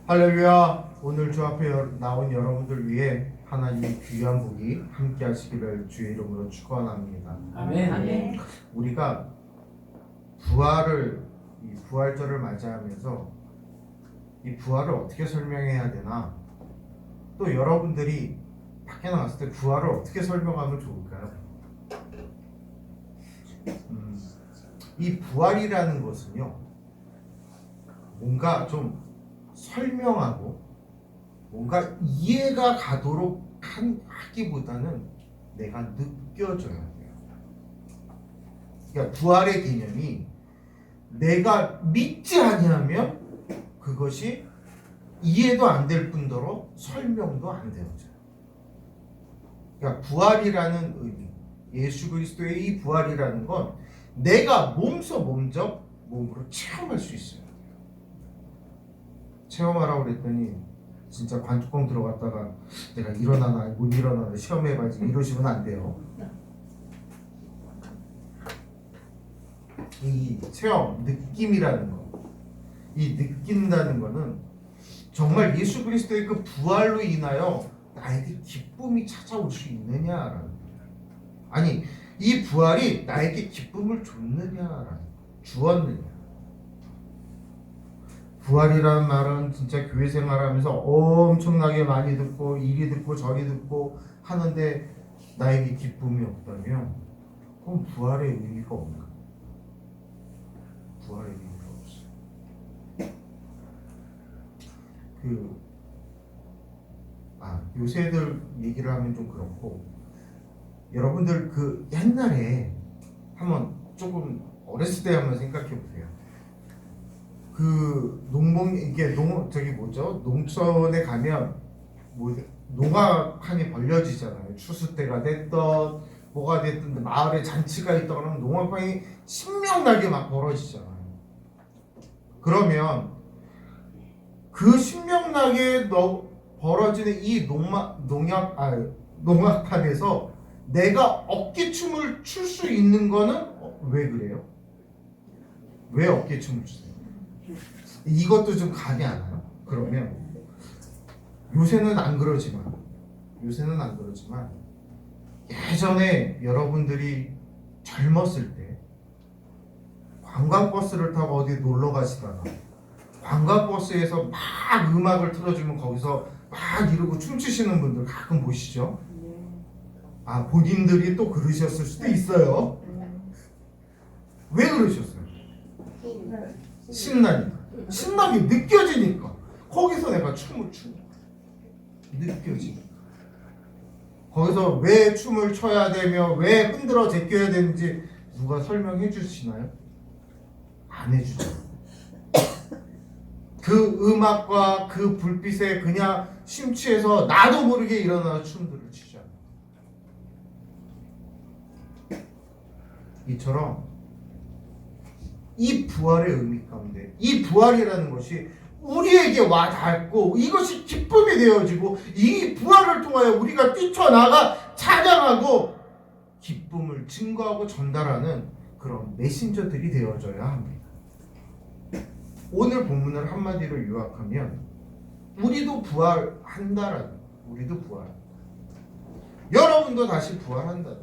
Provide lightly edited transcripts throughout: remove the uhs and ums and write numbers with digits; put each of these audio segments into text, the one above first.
할렐루야. 오늘 주 앞에 나온 여러분들 위해 하나님의 귀한 복이 함께 하시기를 주의 이름으로 축원합니다. 아멘. 아멘. 우리가 이 부활절을 맞이하면서 이 부활을 어떻게 설명해야 되나, 또 여러분들이 밖에 나갔을 때 부활을 어떻게 설명하면 좋을까요? 이 부활이라는 것은요, 뭔가 좀 설명하고 뭔가 이해가 가도록 하기보다는 내가 느껴져야 돼요. 그러니까 부활의 개념이 내가 믿지 아니하면 그것이 이해도 안 될 뿐더러 설명도 안 되어져요. 그러니까 부활이라는 의미, 예수 그리스도의 이 부활이라는 건 내가 몸으로 체험할 수 있어요. 체험하라고 그랬더니 진짜 관뚜껑 들어갔다가 내가 일어나나 못 일어나나 시험해봐야지 이러시면 안 돼요. 이 체험, 느낌이라는 거, 이 느낀다는 거는 정말 예수 그리스도의 그 부활로 인하여 나에게 기쁨이 찾아올 수 있느냐라는 거예요. 아니, 이 부활이 나에게 기쁨을 주었느냐. 부활이라는 말은 진짜 교회 생활하면서 엄청나게 많이 듣고 이리 듣고 저리 듣고 하는데 나에게 기쁨이 없다면 그럼 부활의 의미가 없나? 부활의 의미가 없어요. 요새들 얘기를 하면 좀 그렇고, 여러분들 그 옛날에 한번 조금 어렸을 때 한번 생각해 보세요. 농촌에 가면 농악판이 벌려지잖아요. 추수 때가 됐던 뭐가 됐든 마을에 잔치가 있다 그러면 농악판이 신명나게 막 벌어지잖아요. 그러면 그 신명나게 벌어지는 이 농악판에서 내가 어깨춤을 출 수 있는 거는 왜 그래요? 왜 어깨춤을 추세요? 이것도 좀 감이 안 와요. 그러면 요새는 안 그러지만 예전에 여러분들이 젊었을 때 관광버스를 타고 어디 놀러 가시다가 관광버스에서 막 음악을 틀어주면 거기서 막 이러고 춤추시는 분들 가끔 보시죠? 본인들이 또 그러셨을 수도 있어요. 왜 그러셨어요? 신나게 느껴지니까. 거기서 내가 춤을 추니까 느껴지니까. 거기서 왜 춤을 춰야 되며 왜 흔들어 제껴야 되는지 누가 설명해 주시나요? 안 해주죠. 그 음악과 그 불빛에 그냥 심취해서 나도 모르게 일어나서 춤들을 추잖아요. 이처럼 이 부활의 의미 가운데 이 부활이라는 것이 우리에게 와 닿고 이것이 기쁨이 되어지고 이 부활을 통하여 우리가 뛰쳐나가 찬양하고 기쁨을 증거하고 전달하는 그런 메신저들이 되어져야 합니다. 오늘 본문을 한마디로 요약하면 우리도 부활한다라는, 우리도 부활, 여러분도 다시 부활한다는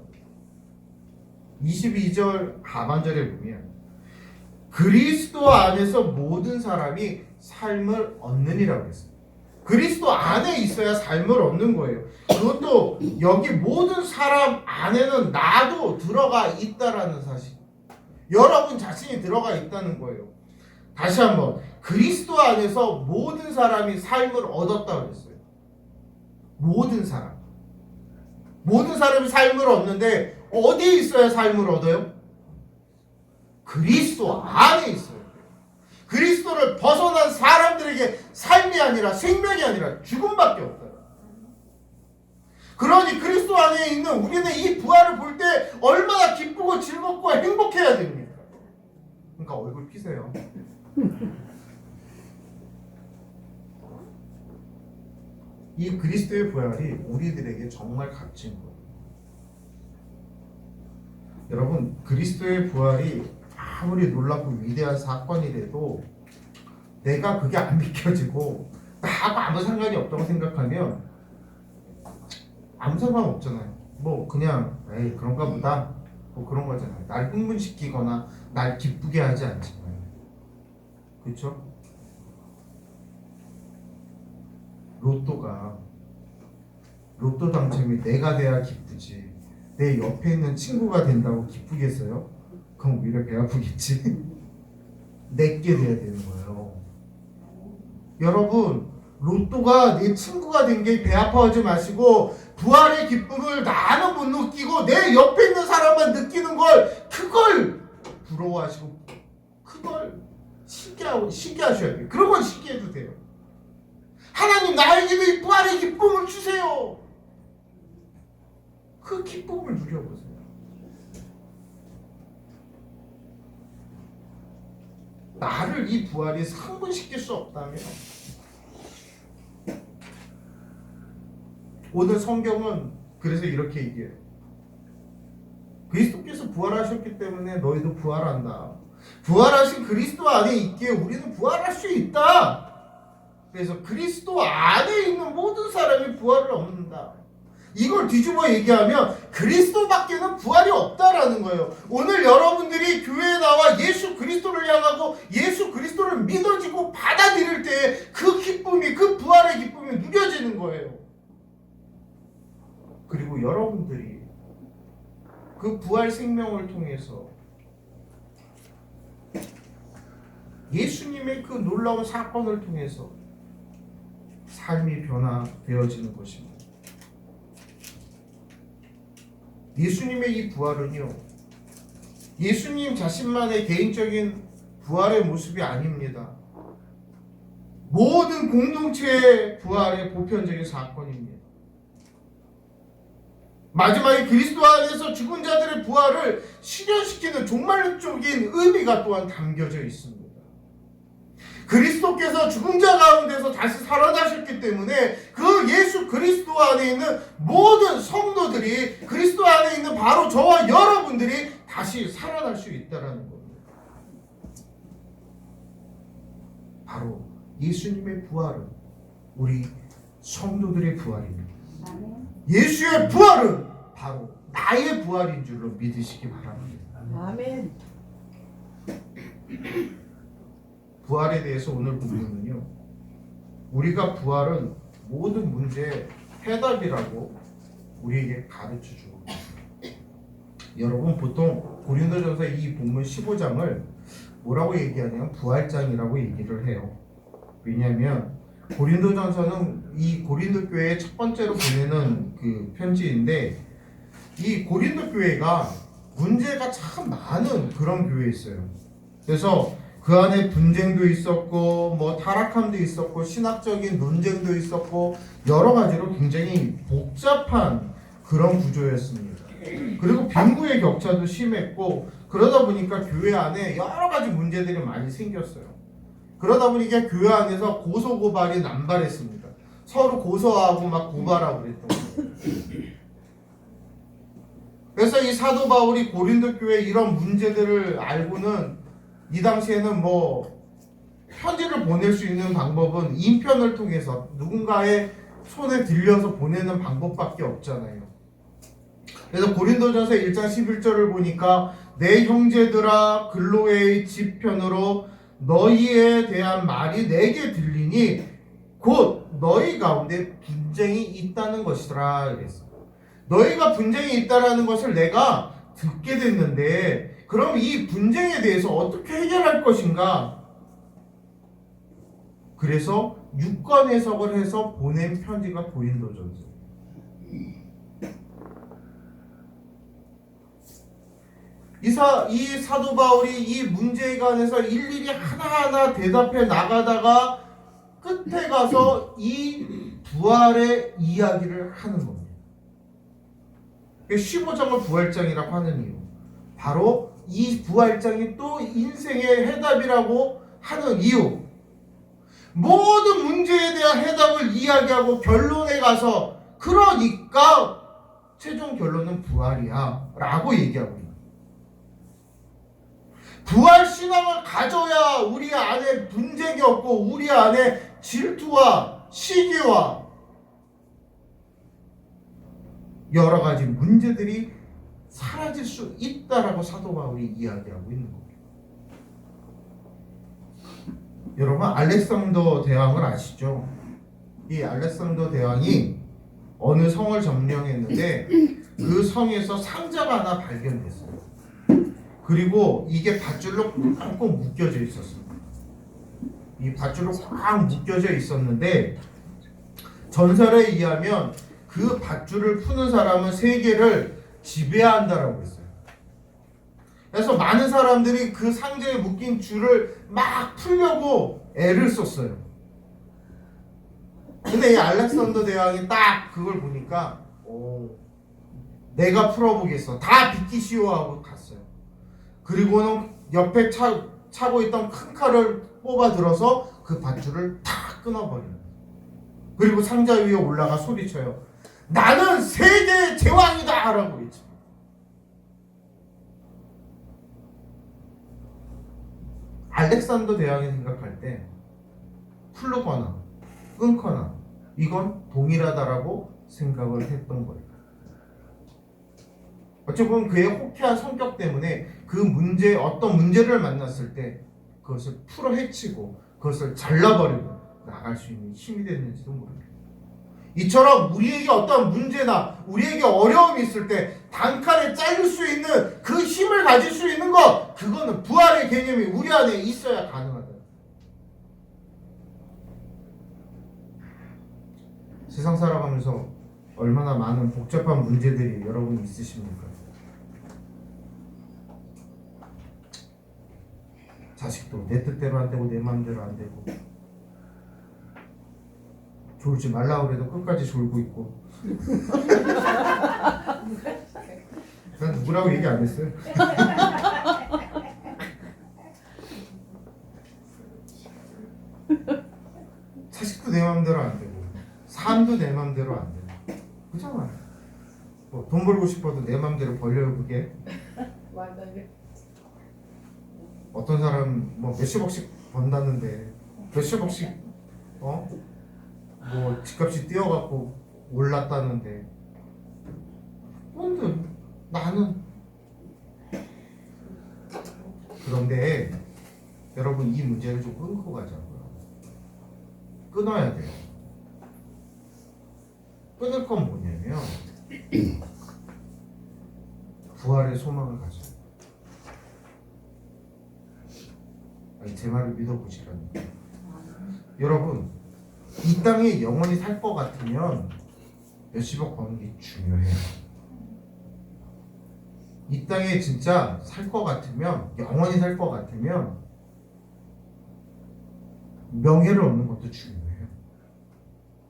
22절 하반절에 보면 그리스도 안에서 모든 사람이 삶을 얻느니라고 했습니다. 그리스도 안에 있어야 삶을 얻는 거예요. 그것도 여기 모든 사람 안에는 나도 들어가 있다라는 사실, 여러분 자신이 들어가 있다는 거예요. 다시 한번, 그리스도 안에서 모든 사람이 삶을 얻었다고 했어요. 모든 사람이 삶을 얻는데 어디에 있어야 삶을 얻어요? 그리스도 안에 있어요. 그리스도를 벗어난 사람들에게 삶이 아니라, 생명이 아니라 죽음밖에 없다. 그러니 그리스도 안에 있는 우리는 이 부활을 볼 때 얼마나 기쁘고 즐겁고 행복해야 됩니까? 그러니까 얼굴 피세요. 이 그리스도의 부활이 우리들에게 정말 값진 거예요. 여러분, 그리스도의 부활이 아무리 놀랍고 위대한 사건이라도 내가 그게 안 믿겨지고 나하고 아무 상관이 없다고 생각하면 아무 상관 없잖아요. 뭐 그냥 에이 그런가 보다 뭐 그런 거잖아요. 날 흥분시키거나 날 기쁘게 하지 않잖아요. 그렇죠? 로또 당첨이 내가 돼야 기쁘지 내 옆에 있는 친구가 된다고 기쁘겠어요? 그럼 오히려 배 아프겠지. 내게 돼야 되는 거예요. 여러분 로또가 내 친구가 된 게 배 아파하지 마시고 부활의 기쁨을 나는 못 느끼고 내 옆에 있는 사람만 느끼는 걸 그걸 부러워하시고 그걸 시기하셔야 돼요. 그런 건 시기해도 돼요. 하나님 나에게도 이 부활의 기쁨을 주세요. 그 기쁨을 누려보세요. 나를 이 부활이 상분시킬 수 없다면 오늘 성경은 그래서 이렇게 얘기해요. 그리스도께서 부활하셨기 때문에 너희도 부활한다. 부활하신 그리스도 안에 있기에 우리는 부활할 수 있다. 그래서 그리스도 안에 있는 모든 사람이 부활을 얻는다. 이걸 뒤집어 얘기하면 그리스도밖에는 부활이 없다라는 거예요. 오늘 여러분들이 교회에 나와 예수 그리스도를 향하고 예수 그리스도를 믿어지고 받아들일 때 그 기쁨이 그 부활의 기쁨이 누려지는 거예요. 그리고 여러분들이 그 부활 생명을 통해서 예수님의 그 놀라운 사건을 통해서 삶이 변화되어지는 것입니다. 예수님의 이 부활은요, 예수님 자신만의 개인적인 부활의 모습이 아닙니다. 모든 공동체의 부활의 보편적인 사건입니다. 마지막에 그리스도 안에서 죽은 자들의 부활을 실현시키는 종말적인 의미가 또한 담겨져 있습니다. 그리스도께서 죽은 자 가운데서 다시 살아나셨기 때문에 그 예수 그리스도 안에 있는 모든 성도들이 그리스도 안에 있는 바로 저와 여러분들이 다시 살아날 수 있다는 겁니다. 바로 예수님의 부활은 우리 성도들의 부활입니다. 예수의 부활은 바로 나의 부활인 줄로 믿으시기 바랍니다. 아멘. 부활에 대해서 오늘 본문은요, 우리가 부활은 모든 문제의 해답이라고 우리에게 가르쳐주고 있습니다. 여러분 보통 고린도전서 이 본문 15장을 뭐라고 얘기하냐면 부활장이라고 얘기를 해요. 왜냐하면 고린도전서는 이 고린도 교회의 첫 번째로 보내는 그 편지인데 이 고린도 교회가 문제가 참 많은 그런 교회였어요. 그래서 그 안에 분쟁도 있었고 뭐 타락함도 있었고 신학적인 논쟁도 있었고 여러 가지로 굉장히 복잡한 그런 구조였습니다. 그리고 빈부의 격차도 심했고 그러다 보니까 교회 안에 여러 가지 문제들이 많이 생겼어요. 그러다 보니까 교회 안에서 고소고발이 남발했습니다. 서로 고소하고 막 고발하고 그랬던 거예요. 그래서 이 사도 바울이 고린도 교회 이런 문제들을 알고는 이 당시에는 뭐 편지를 보낼 수 있는 방법은 인편을 통해서 누군가의 손에 들려서 보내는 방법밖에 없잖아요. 그래서 고린도전서 1장 11절을 보니까 내 형제들아 글로에의 집편으로 너희에 대한 말이 내게 들리니 곧 너희 가운데 분쟁이 있다는 것이더라 이랬어요. 너희가 분쟁이 있다라는 것을 내가 듣게 됐는데 그럼 이 분쟁에 대해서 어떻게 해결할 것인가? 그래서 유권 해석을 해서 보낸 편지가 고린도전서. 이 사도 바울이 이 문제에 관해서 일일이 하나하나 대답해 나가다가 끝에 가서 이 부활의 이야기를 하는 겁니다. 15장을 부활장이라고 하는 이유, 바로 이 부활장이 또 인생의 해답이라고 하는 이유, 모든 문제에 대한 해답을 이야기하고 결론에 가서 그러니까 최종 결론은 부활이야 라고 얘기하고 있는 거예요. 부활신앙을 가져야 우리 안에 분쟁이 없고 우리 안에 질투와 시기와 여러 가지 문제들이 사라질 수 있다라고 사도 바울이 이야기하고 있는 겁니다. 여러분, 알렉산더 대왕을 아시죠? 이 알렉산더 대왕이 어느 성을 점령했는데 그 성에서 상자가 하나 발견됐어요. 그리고 이게 밧줄로 꽉 묶여져 있었어요. 이 밧줄로 꽉 묶여져 있었는데 전설에 의하면 그 밧줄을 푸는 사람은 세계를 지배한다라고 했어요. 그래서 많은 사람들이 그 상자에 묶인 줄을 막 풀려고 애를 썼어요. 근데 이 알렉산더 대왕이 딱 그걸 보니까 내가 풀어보겠어. 다 비키시오 하고 갔어요. 그리고는 옆에 차고 있던 큰 칼을 뽑아 들어서 그 밧줄을 탁 끊어버리는 거예요. 그리고 상자 위에 올라가 소리쳐요. 나는 세계의 제왕이다! 라고 외칩니다. 알렉산더 대왕이 생각할 때 풀거나 끊거나 이건 동일하다라고 생각을 했던 거예요. 어찌 보면 그의 호쾌한 성격 때문에 그 문제, 어떤 문제를 만났을 때 그것을 풀어 헤치고 그것을 잘라버리고 나갈 수 있는 힘이 됐는지도 모릅니다. 이처럼 우리에게 어떤 문제나 우리에게 어려움이 있을 때 단칼에 자를 수 있는 그 힘을 가질 수 있는 것, 그거는 부활의 개념이 우리 안에 있어야 가능하다. 세상 살아가면서 얼마나 많은 복잡한 문제들이 여러분 있으십니까? 자식도 내 뜻대로 안 되고 내 마음대로 안 되고, 졸지 말라고 그래도 끝까지 졸고 있고. 난 누구라고 얘기 안 했어요. 자식도 내 마음대로 안 되고 삶도 내 마음대로 안 되고 그잖아. 뭐 돈 벌고 싶어도 내 마음대로 벌려요 그게. 어떤 사람 뭐 몇십억씩 번다는데 몇십억씩 뭐 집값이 뛰어갖고 올랐다는데 뭔데 나는. 그런데 여러분 이 문제를 좀 끊고 가자고요. 끊어야 돼요. 끊을 건 뭐냐면 부활의 소망을 가져요. 아니, 제 말을 믿어보시라니까. 여러분 이 땅에 영원히 살 것 같으면 몇십억 버는 게 중요해요. 이 땅에 진짜 살 것 같으면, 영원히 살 것 같으면 명예를 얻는 것도 중요해요.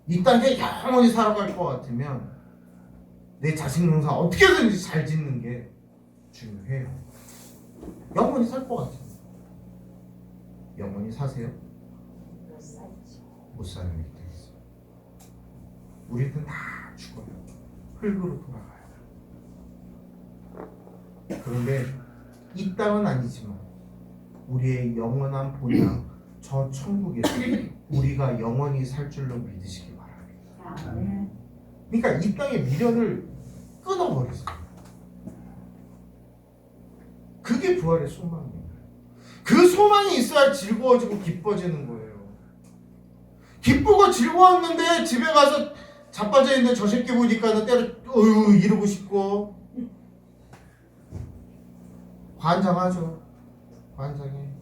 이 땅에 영원히 살아갈 것 같으면 내 자식 농사 어떻게든지 잘 짓는 게 중요해요. 영원히 살 것 같으면. 영원히 사세요? 못 사는 게 있어. 우리는 다 죽어요. 흙으로 돌아가요. 그런데 이 땅은 아니지만 우리의 영원한 본향 저 천국에서 우리가 영원히 살 줄로 믿으시기 바랍니다. 그러니까 이 땅의 미련을 끊어버리세요. 그게 부활의 소망이에요. 그 소망이 있어야 즐거워지고 기뻐지는 거예요. 기쁘고 즐거웠는데 집에 가서 자빠져 있는 저 새끼 보니까는 때려 이러고 싶고 관장하죠. 관장해.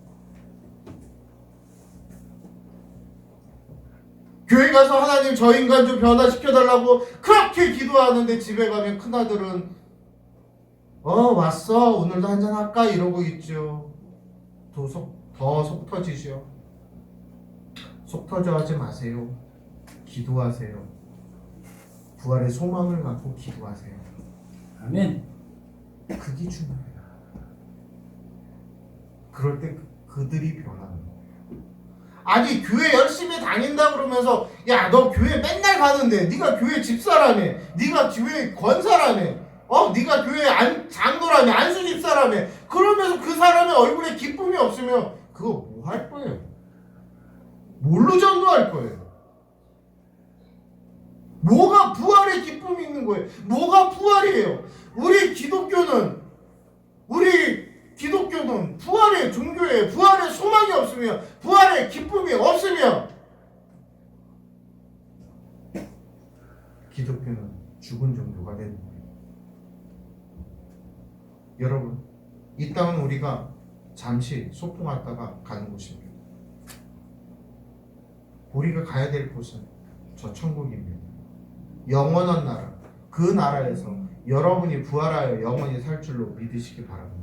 교회 가서 하나님 저 인간 좀 변화시켜달라고 그렇게 기도하는데 집에 가면 큰아들은 왔어 오늘도 한잔 할까 이러고 있죠. 더 속 터지죠. 속 터져 하지 마세요. 기도하세요. 부활의 소망을 갖고 기도하세요. 아멘. 그게 중요해요. 그럴 때 그들이 변하는 거예요. 아니 교회 열심히 다닌다 그러면서 야 너 교회 맨날 가는데 네가 교회 집사라며, 네가 교회 권사라며, 네가 교회 장로라며, 안수 집사라며, 그러면서 그 사람의 얼굴에 기쁨이 없으면 그거 뭐 할 거예요? 뭘로 전도할 거예요? 뭐가 부활의 기쁨이 있는 거예요? 뭐가 부활이에요? 우리 기독교는 부활의 종교예요. 부활의 소망이 없으면, 부활의 기쁨이 없으면 기독교는 죽은 종교가 되는 거예요. 여러분, 이 땅은 우리가 잠시 소풍 왔다가 가는 곳입니다. 우리가 가야 될 곳은 저 천국입니다. 영원한 나라, 그 나라에서 여러분이 부활하여 영원히 살 줄로 믿으시기 바랍니다.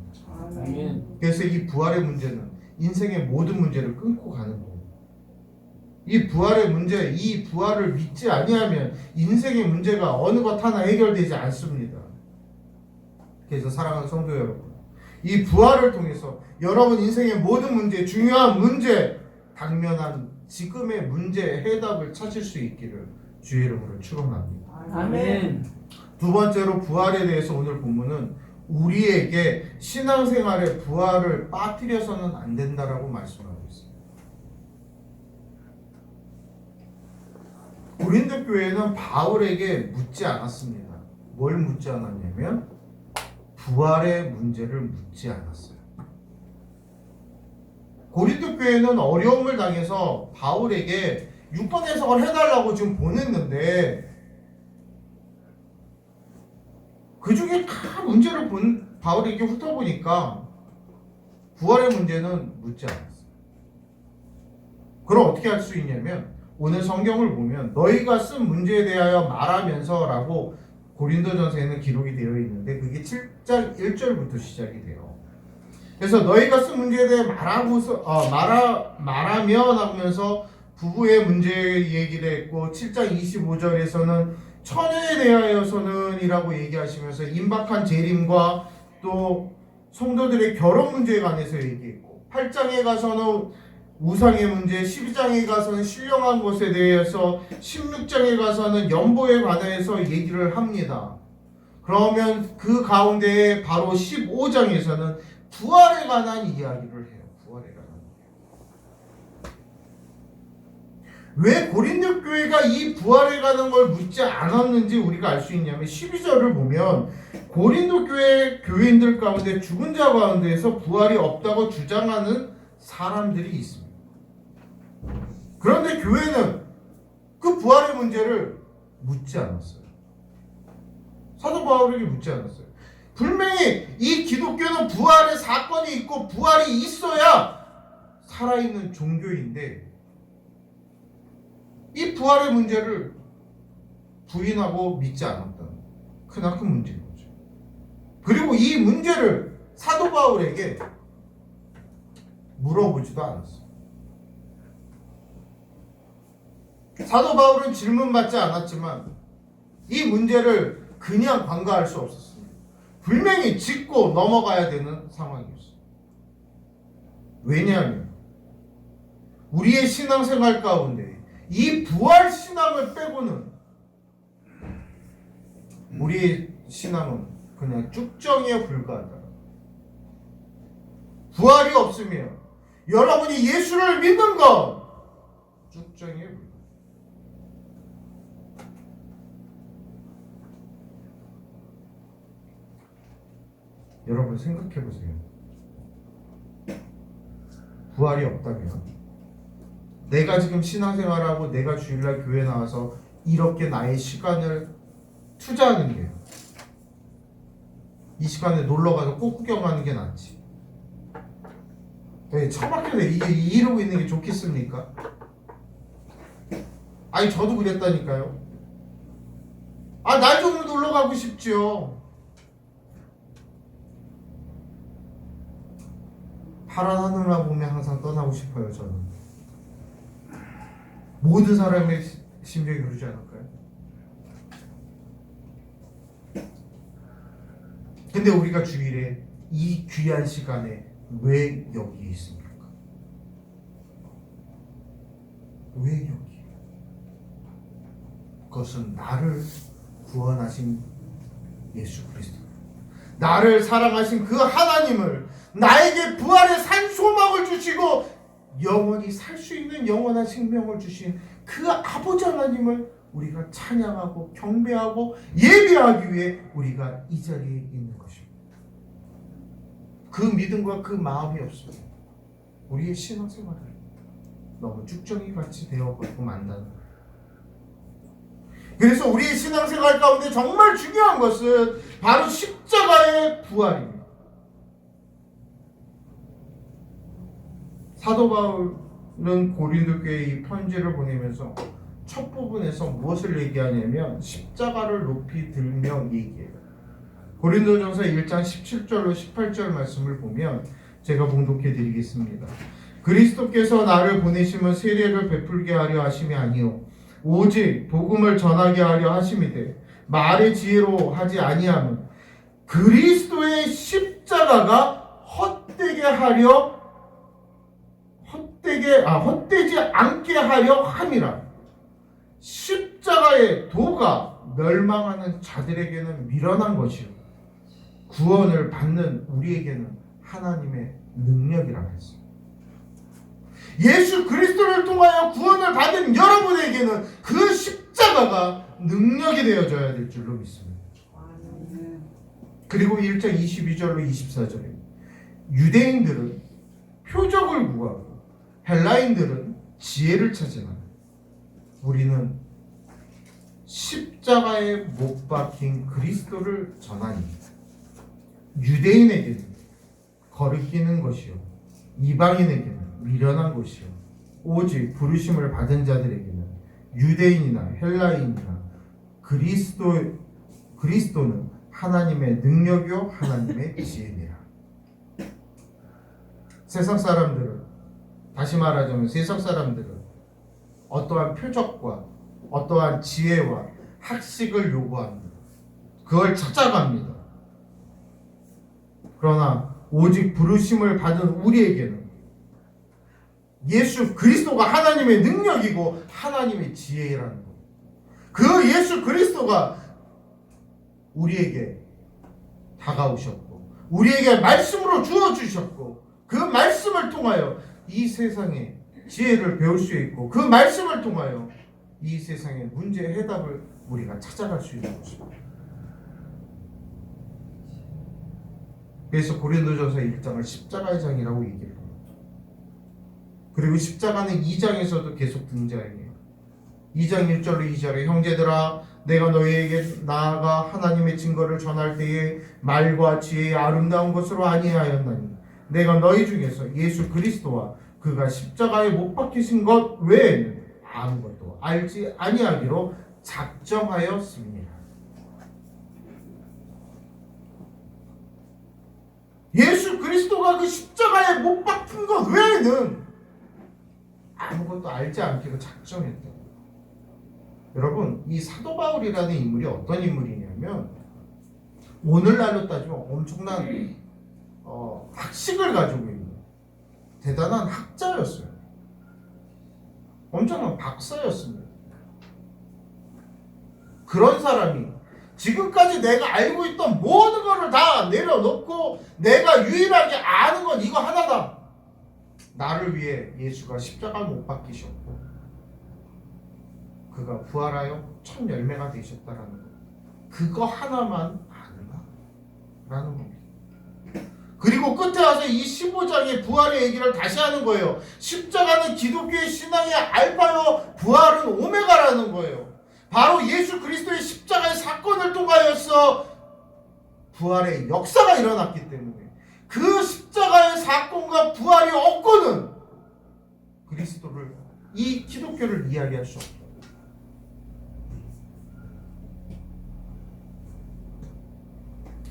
아멘. 그래서 이 부활의 문제는 인생의 모든 문제를 끊고 가는 거예요. 이 부활의 문제, 이 부활을 믿지 아니하면 인생의 문제가 어느 것 하나 해결되지 않습니다. 그래서 사랑하는 성도 여러분, 이 부활을 통해서 여러분 인생의 모든 문제, 중요한 문제, 당면한 지금의 문제의 해답을 찾을 수 있기를 주의 이름으로 축원합니다. 아멘. 두 번째로 부활에 대해서 오늘 본문은 우리에게 신앙생활의 부활을 빠뜨려서는 안 된다라고 말씀하고 있습니다. 고린도 교회는 바울에게 묻지 않았습니다. 뭘 묻지 않았냐면 부활의 문제를 묻지 않았어요. 고린도 교회는 어려움을 당해서 바울에게 6번 해석을 해달라고 지금 보냈는데 그 중에 다 문제를 본 바울에게 훑어보니까 부활의 문제는 묻지 않았어요. 그럼 어떻게 할 수 있냐면 오늘 성경을 보면 너희가 쓴 문제에 대하여 말하면서 라고 고린도전서에는 기록이 되어 있는데 그게 7장 1절부터 시작이 돼요. 그래서 너희가 쓴 문제에 대해 말하면 하면서 부부의 문제 얘기를 했고 7장 25절에서는 처녀에 대하여서는 이라고 얘기하시면서 임박한 재림과 또 성도들의 결혼 문제에 관해서 얘기했고 8장에 가서는 우상의 문제, 12장에 가서는 신령한 것에 대해서 16장에 가서는 연보에 관해서 얘기를 합니다. 그러면 그 가운데에 바로 15장에서는 부활에 관한 이야기를 해요. 부활에 관한 왜 고린도 교회가 이 부활에 관한 걸 묻지 않았는지 우리가 알 수 있냐면 12절을 보면 고린도 교회 교인들 가운데 죽은 자 가운데에서 부활이 없다고 주장하는 사람들이 있습니다. 그런데 교회는 그 부활의 문제를 묻지 않았어요. 사도 바울에게 묻지 않았어요. 분명히 이 기독교는 부활의 사건이 있고 부활이 있어야 살아있는 종교인데 이 부활의 문제를 부인하고 믿지 않았다는 크나큰 문제인 거죠. 그리고 이 문제를 사도 바울에게 물어보지도 않았어요. 사도 바울은 질문받지 않았지만 이 문제를 그냥 간과할 수 없었습니다. 분명히 짚고 넘어가야 되는 상황이었어요. 왜냐하면 우리의 신앙생활 가운데 이 부활 신앙을 빼고는 우리의 신앙은 그냥 쭉정이에 불과하다. 부활이 없으면 여러분이 예수를 믿는 건 쭉정이에 불과하다. 여러분 생각해 보세요. 부활이 없다면 내가 지금 신앙생활하고 내가 주일날 교회 나와서 이렇게 나의 시간을 투자하는 게 이 시간에 놀러가서 꽃 구경하는 게 낫지. 처박혀서 이러고 있는 게 좋겠습니까? 아니 저도 그랬다니까요. 날 좀 놀러가고 싶지요. 파란 하늘만 보면 항상 떠나고 싶어요. 저는 모든 사람의 심정이 그러지 않을까요? 근데 우리가 주일에 이 귀한 시간에 왜 여기 있습니까? 왜 여기? 그것은 나를 구원하신 예수 그리스도, 나를 사랑하신 그 하나님을, 나에게 부활의 산 소망을 주시고 영원히 살 수 있는 영원한 생명을 주신 그 아버지 하나님을 우리가 찬양하고 경배하고 예배하기 위해 우리가 이 자리에 있는 것입니다. 그 믿음과 그 마음이 없으면 우리의 신앙생활을 너무 쭉정이 같이 되어버리고 만다는 거예요. 그래서 우리의 신앙생활 가운데 정말 중요한 것은 바로 십자가의 부활입니다. 사도 바울은 고린도 교회에 이 편지를 보내면서 첫 부분에서 무엇을 얘기하냐면 십자가를 높이 들며 얘기해요. 고린도전서 1장 17절로 18절 말씀을 보면 제가 봉독해 드리겠습니다. 그리스도께서 나를 보내심은 세례를 베풀게 하려 하심이 아니요 오직 복음을 전하게 하려 하심이되 말의 지혜로 하지 아니함은 그리스도의 십자가가 헛되지 않게 하려 함이라. 십자가의 도가 멸망하는 자들에게는 미련한 것이요 구원을 받는 우리에게는 하나님의 능력이라고 했어요. 예수 그리스도를 통하여 구원을 받은 여러분에게는 그 십자가가 능력이 되어져야 될 줄로 믿습니다. 그리고 1장 22절로 24절에 유대인들은 표적을 구하고 헬라인들은 지혜를 찾으나 우리는 십자가에 못 박힌 그리스도를 전하니 유대인에게는 거리끼는 것이요 이방인에게는 미련한 것이요 오직 부르심을 받은 자들에게는 유대인이나 헬라인이나 그리스도는 하나님의 능력이요 하나님의 지혜니라. 세상 사람들은 다시 말하자면 세상 사람들은 어떠한 표적과 어떠한 지혜와 학식을 요구합니다. 그걸 찾아갑니다. 그러나 오직 부르심을 받은 우리에게는 예수 그리스도가 하나님의 능력이고 하나님의 지혜라는 것. 그 예수 그리스도가 우리에게 다가오셨고 우리에게 말씀으로 주어주셨고 그 말씀을 통하여 이 세상의 지혜를 배울 수 있고 그 말씀을 통하여 이 세상의 문제의 해답을 우리가 찾아갈 수 있는 것입니다. 그래서 고린도전서 1장을 십자가의 장이라고 얘기를 합니다. 그리고 십자가는 2장에서도 계속 등장해요. 2장 1절로 2절에 형제들아 내가 너희에게 나아가 하나님의 증거를 전할 때에 말과 지혜의 아름다운 것으로 아니하였나니 내가 너희 중에서 예수 그리스도와 그가 십자가에 못 박히신 것 외에는 아무것도 알지 아니하기로 작정하였습니다. 예수 그리스도가 그 십자가에 못 박힌 것 외에는 아무것도 알지 않기로 작정했다. 여러분, 이 사도 바울이라는 인물이 어떤 인물이냐면 오늘날로 따지면 엄청난 학식을 가지고 있는 대단한 학자였어요. 엄청난 박사였습니다. 그런 사람이 지금까지 내가 알고 있던 모든 것을 다 내려놓고 내가 유일하게 아는 건 이거 하나다. 나를 위해 예수가 십자가를 못 박히셨고 그가 부활하여 첫 열매가 되셨다라는 것. 그거 하나만 아는가? 라는 겁니다. 그리고 끝에 와서 이 15장의 부활의 얘기를 다시 하는 거예요. 십자가는 기독교의 신앙의 알파요 부활은 오메가라는 거예요. 바로 예수 그리스도의 십자가의 사건을 통하여서 부활의 역사가 일어났기 때문에 그 십자가의 사건과 부활이 없고는 그리스도를 이 기독교를 이야기할 수 없다.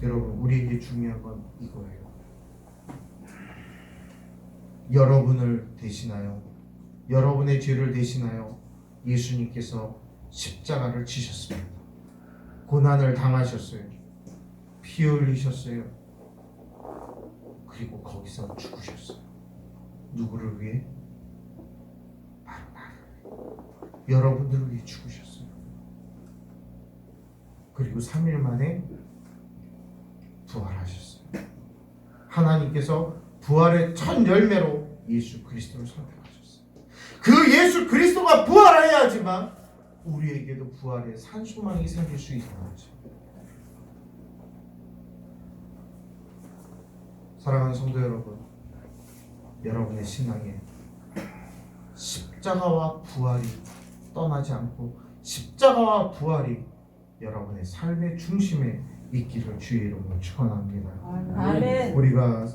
여러분, 우리에게 중요한 건 이거예요. 여러분을 대신하여 여러분의 죄를 대신하여 예수님께서 십자가를 지셨습니다. 고난을 당하셨어요. 피 흘리셨어요. 그리고 거기서 죽으셨어요. 누구를 위해? 바로 나를 위해. 여러분들을 위해 죽으셨어요. 그리고 3일 만에 부활하셨어요. 하나님께서 부활의 첫 열매로 예수 그리스도를 선택하셨어요. 그 예수 그리스도가 부활해야지만 우리에게도 부활의 산소망이 생길 수 있는 거죠. 사랑하는 성도 여러분, 여러분의 신앙에 십자가와 부활이 떠나지 않고 십자가와 부활이 여러분의 삶의 중심에 있기를 주의 이름으로 축원합니다. 아멘. 우리가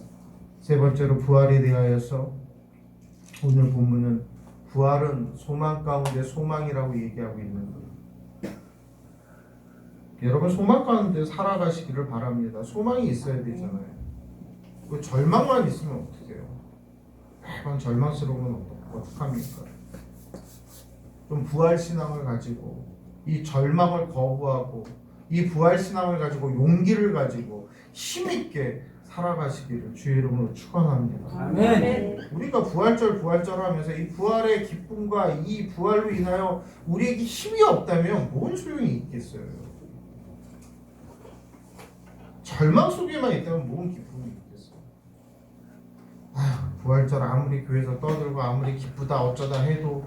세 번째로 부활에 대하여서 오늘 본문은 부활은 소망 가운데 소망이라고 얘기하고 있는 거예요. 여러분 소망 가운데 살아가시기를 바랍니다. 소망이 있어야 되잖아요. 그 절망만 있으면 어떡해요? 매번 절망스러우면 어떡합니까? 좀 부활 신앙을 가지고 이 절망을 거부하고 이 부활 신앙을 가지고 용기를 가지고 힘있게 살아가시기를 주의 이름으로 축원합니다. 아멘. 우리가 부활절 하면서 이 부활의 기쁨과 이 부활로 인하여 우리에게 힘이 없다면 뭔 소용이 있겠어요? 절망 속에만 있다면 뭔 기쁨이 있겠어요? 아휴, 부활절 아무리 교회에서 떠들고 아무리 기쁘다 어쩌다 해도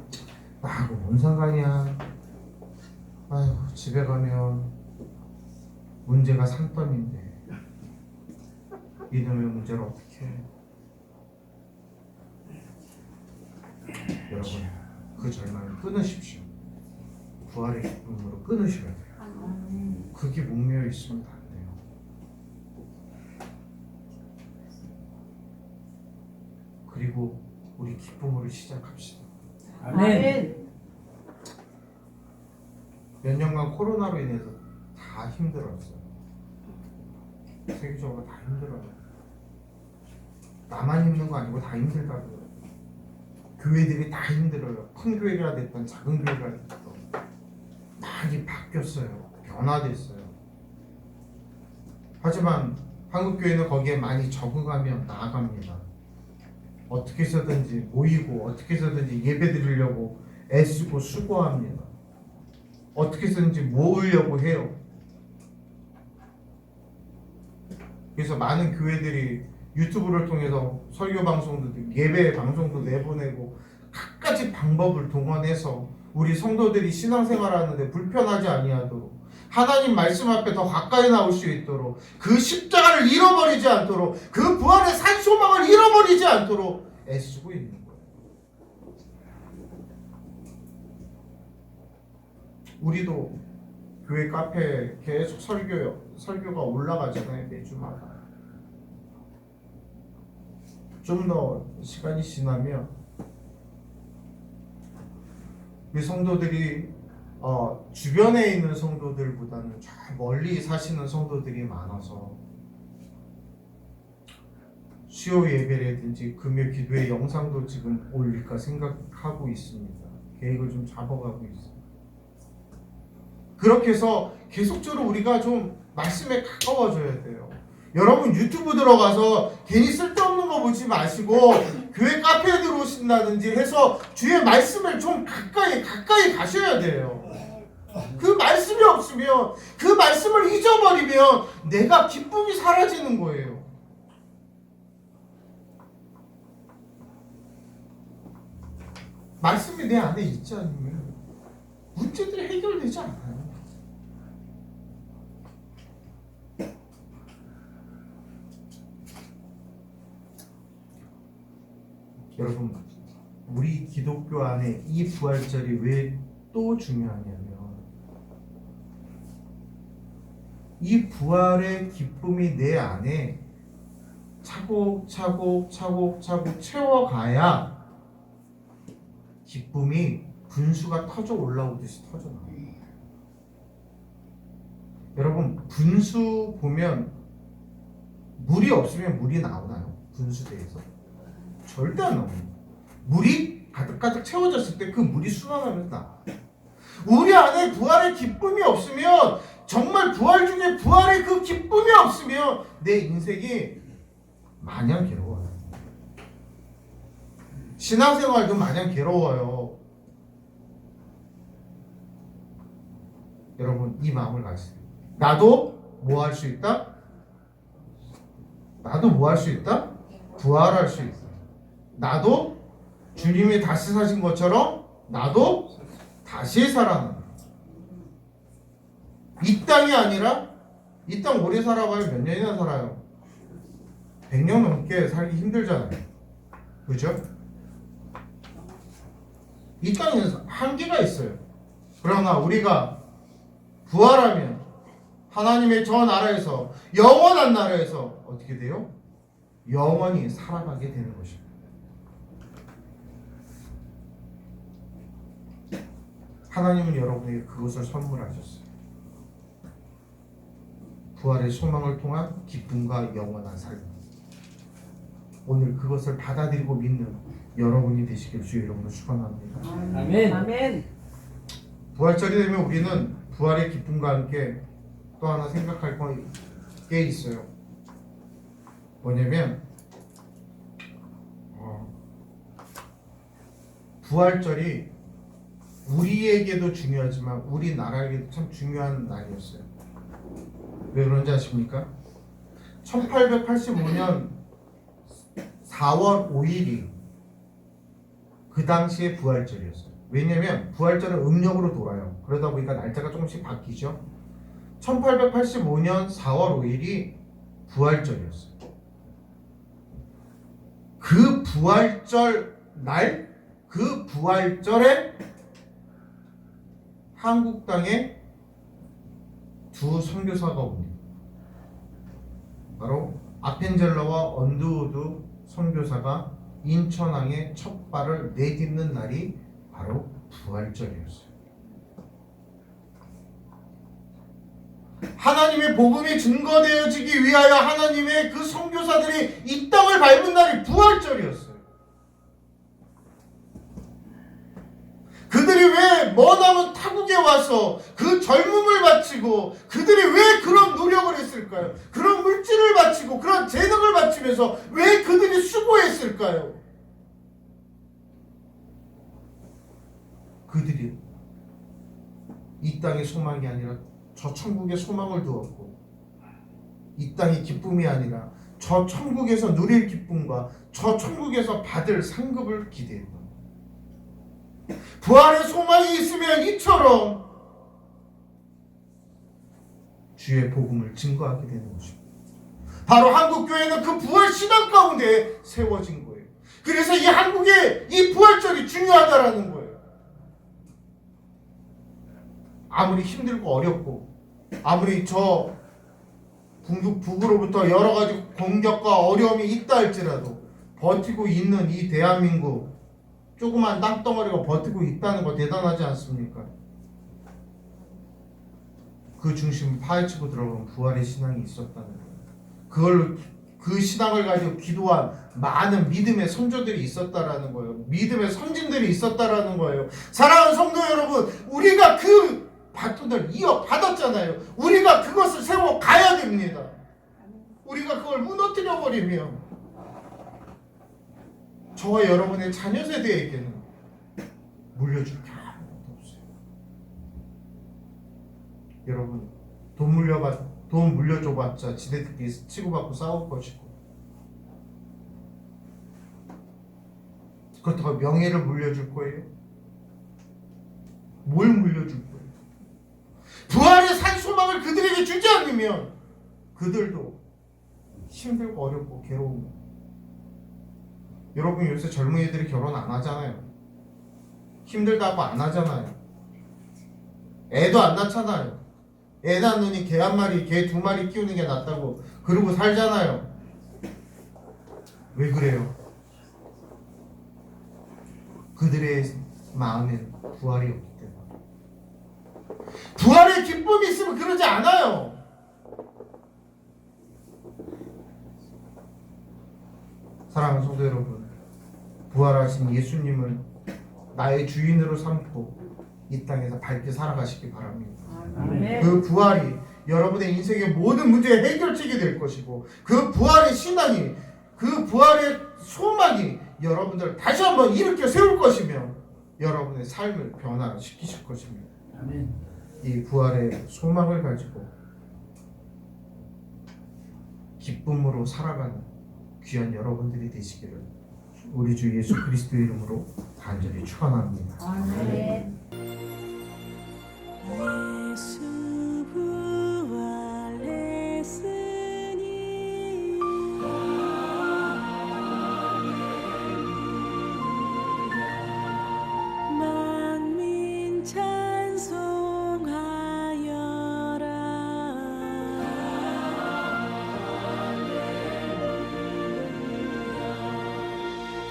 나하고 뭔 상관이야. 아휴, 집에 가면 문제가 산더미인데 이놈의 문제를 어떻게 해? 여러분 그 절망을 끊으십시오. 부활의 기쁨으로 끊으셔야 돼요. 그게 목매어 있으면 안 돼요. 그리고 우리 기쁨으로 시작합시다. 아멘. 몇 년간 코로나로 인해서 다 힘들었어요. 세계적으로 다 힘들어요. 나만 힘든 거 아니고 다 힘들다고요. 교회들이 다 힘들어요. 큰 교회가 됐던 작은 교회가 됐던 많이 바뀌었어요. 변화됐어요. 하지만 한국 교회는 거기에 많이 적응하며 나아갑니다. 어떻게 해서든지 모이고 어떻게 해서든지 예배 드리려고 애쓰고 수고합니다. 어떻게 해서든지 모으려고 해요. 그래서 많은 교회들이 유튜브를 통해서 설교 방송도 예배 방송도 내보내고 갖가지 방법을 동원해서 우리 성도들이 신앙생활하는데 불편하지 아니하도록 하나님 말씀 앞에 더 가까이 나올 수 있도록 그 십자가를 잃어버리지 않도록 그 부활의 산소망을 잃어버리지 않도록 애쓰고 있는 거예요. 우리도 교회 카페에 계속 설교가 올라가잖아요. 매주마다. 좀 더 시간이 지나면 우리 성도들이 주변에 있는 성도들보다는 저 멀리 사시는 성도들이 많아서 수요 예배라든지 금요 기도의 영상도 지금 올릴까 생각하고 있습니다. 계획을 좀 잡아가고 있습니다. 그렇게 해서 계속적으로 우리가 좀 말씀에 가까워져야 돼요. 여러분 유튜브 들어가서 괜히 쓸데없는 거 보지 마시고 교회 카페에 들어오신다든지 해서 주의 말씀을 좀 가까이 가셔야 돼요. 그 말씀이 없으면 그 말씀을 잊어버리면 내가 기쁨이 사라지는 거예요. 말씀이 내 안에 있지 않으면 문제들이 해결되지 않아요. 여러분 우리 기독교 안에 이 부활절이 왜 또 중요하냐면 이 부활의 기쁨이 내 안에 차곡차곡 채워가야 기쁨이 분수가 터져 올라오듯이 터져나와요. 여러분 분수 보면 물이 없으면 물이 나오나요? 분수대에서? 절대 안 나옵니다. 물이 가득가득 채워졌을 때 그 물이 순환하면서 나와요. 우리 안에 부활의 기쁨이 없으면 정말 부활 중에 부활의 그 기쁨이 없으면 내 인생이 마냥 괴로워요. 신앙생활도 마냥 괴로워요. 여러분 이 마음을 가지세요. 나도 뭐 할 수 있다? 나도 뭐 할 수 있다? 부활할 수 있다. 나도 주님이 다시 사신 것처럼 나도 다시 살아난다. 이 땅이 아니라 이 땅 오래 살아봐야 몇 년이나 살아요. 100년 넘게 살기 힘들잖아요. 그죠? 이 땅에는 한계가 있어요. 그러나 우리가 부활하면 하나님의 저 나라에서, 영원한 나라에서 어떻게 돼요? 영원히 살아가게 되는 것입니다. 하나님은 여러분에게 그것을 선물하셨어요. 부활의 소망을 통한 기쁨과 영원한 삶. 오늘 그것을 받아들이고 믿는 여러분이 되시길 주의 이름으로 축원합니다. 아멘. 아멘. 부활절이 되면 우리는 부활의 기쁨과 함께 또 하나 생각할 게 있어요. 뭐냐면 부활절이 우리에게도 중요하지만 우리나라에게도 참 중요한 날이었어요. 왜 그런지 아십니까? 1885년 4월 5일이 그 당시의 부활절이었어요. 왜냐면 부활절은 음력으로 돌아요. 그러다 보니까 날짜가 조금씩 바뀌죠. 1885년 4월 5일이 부활절이었어요. 그 부활절 날, 그 부활절에 한국 땅에 두 선교사가 옵니다. 바로 아펜젤러와 언드우드 선교사가 인천항에 첫 발을 내딛는 날이 바로 부활절이었어요. 하나님의 복음이 증거되어지기 위하여 하나님의 그 선교사들이 이 땅을 밟은 날이 부활절이었어요. 그들이 왜 머나먼 타국에 와서 그 젊음을 바치고 그들이 왜 그런 노력을 했을까요? 그런 물질을 바치고 그런 재능을 바치면서 왜 그들이 수고했을까요? 그들이 이 땅의 소망이 아니라 저 천국의 소망을 두었고, 이 땅의 기쁨이 아니라 저 천국에서 누릴 기쁨과 저 천국에서 받을 상급을 기대했다. 부활의 소망이 있으면 이처럼 주의 복음을 증거하게 되는 것입니다. 바로 한국교회는 그 부활 신앙 가운데 세워진 거예요. 그래서 이 한국에 이 부활절이 중요하다라는 거예요. 아무리 힘들고 어렵고 아무리 저 북으로부터 여러 가지 공격과 어려움이 있다 할지라도 버티고 있는 이 대한민국, 조그만 땅덩어리가 버티고 있다는 거 대단하지 않습니까? 그 중심을 파헤치고 들어간 부활의 신앙이 있었다는 거예요. 그 신앙을 가지고 기도한 많은 믿음의 선조들이 있었다라는 거예요. 믿음의 선진들이 있었다라는 거예요. 사랑하는 성도 여러분, 우리가 그 바톤을 이어받았잖아요. 우리가 그것을 세워 가야 됩니다. 우리가 그걸 무너뜨려 버리면 저와 여러분의 자녀 세대에게는 물려줄 게 아무것도 없어요. 여러분, 돈 물려줘봤자 지네들끼리 치고받고 싸울 것이고, 그렇다고 명예를 물려줄 거예요? 뭘 물려줄 거예요? 부활의 산 소망을 그들에게 주지 않으면 그들도 힘들고 어렵고 괴로운. 여러분, 요새 젊은이들이 결혼 안 하잖아요. 힘들다고 안 하잖아요. 애도 안 낳잖아요. 애 낳느니 개 한 마리, 개 두 마리 키우는 게 낫다고 그러고 살잖아요. 왜 그래요? 그들의 마음엔 부활이 없기 때문에. 부활의 기쁨이 있으면 그러지 않아요. 사랑하는 성도 여러분, 부활하신 예수님을 나의 주인으로 삼고 이 땅에서 밝게 살아가시기 바랍니다. 아멘. 그 부활이 여러분의 인생의 모든 문제의 해결책이 될 것이고, 그 부활의 신앙이, 그 부활의 소망이 여러분들을 다시 한번 일으켜 세울 것이며 여러분의 삶을 변화시키실 것입니다. 아멘. 이 부활의 소망을 가지고 기쁨으로 살아가는 귀한 여러분들이 되시기를 우리 주 예수 그리스도의 이름으로 간절히 축원합니다. 아멘. 예수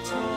참